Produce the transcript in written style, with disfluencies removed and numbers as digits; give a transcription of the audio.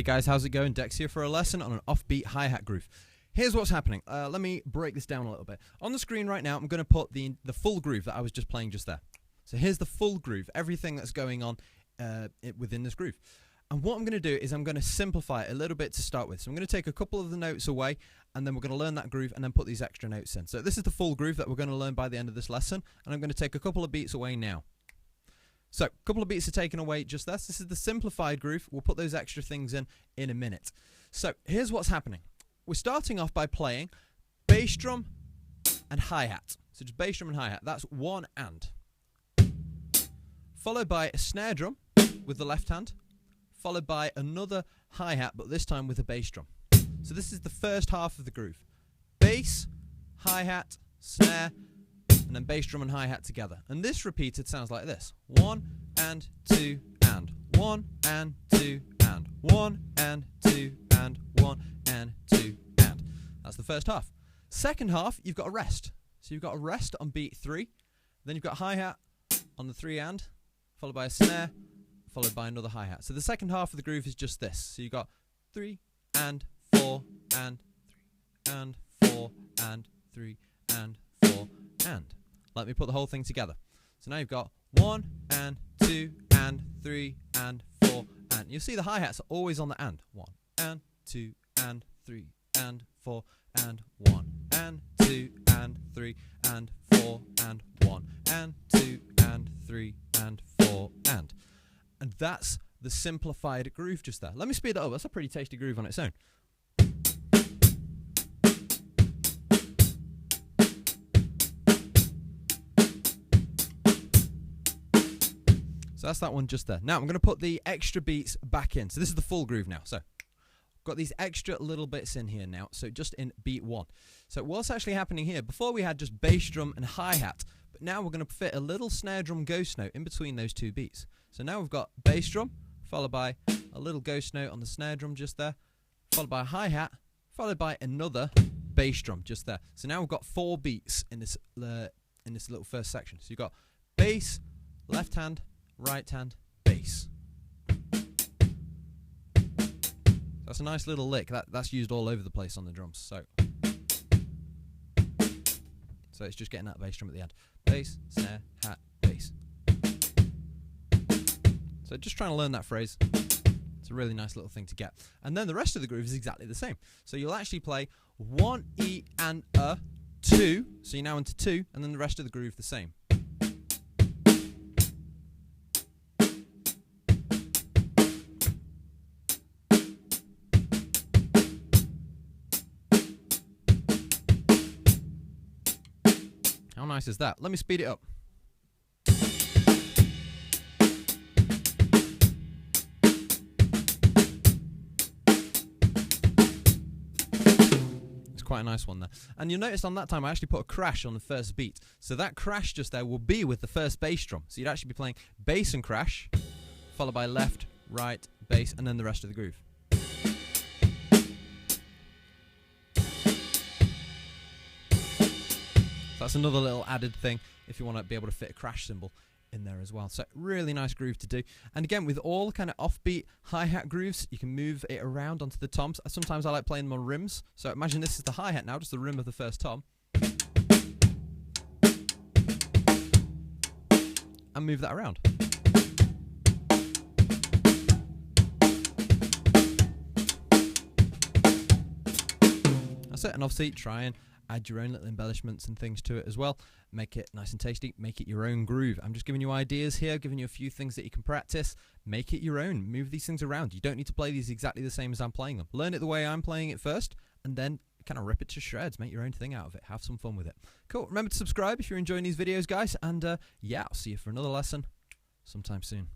Hey guys, how's it going? Dex here for a lesson on an offbeat hi-hat groove. Here's what's happening. Let me break this down a little bit. On the screen right now, I'm going to put the full groove that I was just playing just there. So here's the full groove, everything that's going on within this groove. And what I'm going to do is I'm going to simplify it a little bit to start with. So I'm going to take a couple of the notes away, and then we're going to learn that groove and then put these extra notes in. So this is the full groove that we're going to learn by the end of this lesson, and I'm going to take a couple of beats away now. So, a couple of beats are taken away just thus. This is the simplified groove. We'll put those extra things in a minute. So, here's what's happening. We're starting off by playing bass drum and hi-hat. So, just bass drum and hi-hat. That's one and. Followed by a snare drum with the left hand. Followed by another hi-hat, but this time with a bass drum. So, this is the first half of the groove. Bass, hi-hat, snare, and then bass drum and hi-hat together. And this repeated sounds like this. 1 and 2 and 1 and 2 and 1 and 2 and 1 and 2 and. That's the first half. Second half, you've got a rest. So you've got a rest on beat 3. Then you've got hi-hat on the 3 and, followed by a snare, followed by another hi-hat. So the second half of the groove is just this. So you've got 3 and 4 and 3 and 4 and 3 and 4 and. Let me put the whole thing together. So now you've got 1 and 2 and 3 and 4 and. You'll see the hi-hats are always on the and. 1 and 2 and 3 and 4 and 1 and 2 and 3 and 4 and 1 and 2 and 3 and 4 and. And that's the simplified groove just there. Let me speed that up. That's a pretty tasty groove on its own. So that's that one just there. Now I'm going to put the extra beats back in. So this is the full groove now. So got these extra little bits in here now. So just in beat 1. So what's actually happening here? Before we had just bass drum and hi-hat. But now we're going to fit a little snare drum ghost note in between those two beats. So now we've got bass drum, followed by a little ghost note on the snare drum just there. Followed by a hi-hat, followed by another bass drum just there. So now we've got 4 beats in this little first section. So you've got bass, left hand, right hand, bass. That's a nice little lick. That's used all over the place on the drums. So it's just getting that bass drum at the end. Bass, snare, hat, bass. So just trying to learn that phrase. It's a really nice little thing to get. And then the rest of the groove is exactly the same. So you'll actually play 1 E and a 2. So you're now into 2, and then the rest of the groove the same. How nice is that? Let me speed it up. It's quite a nice one there. And you'll notice on that time I actually put a crash on the first beat. So that crash just there will be with the first bass drum. So you'd actually be playing bass and crash, followed by left, right, bass, and then the rest of the groove. That's another little added thing if you want to be able to fit a crash cymbal in there as well. So really nice groove to do. And again, with all kind of offbeat hi-hat grooves, you can move it around onto the toms. Sometimes I like playing them on rims. So imagine this is the hi-hat now, just the rim of the first tom. And move that around. That's it. And obviously try and add your own little embellishments and things to it as well. Make it nice and tasty. Make it your own groove. I'm just giving you ideas here, giving you a few things that you can practice. Make it your own. Move these things around. You don't need to play these exactly the same as I'm playing them. Learn it the way I'm playing it first, and then kind of rip it to shreds. Make your own thing out of it. Have some fun with it. Cool. Remember to subscribe if you're enjoying these videos, guys. And yeah, I'll see you for another lesson sometime soon.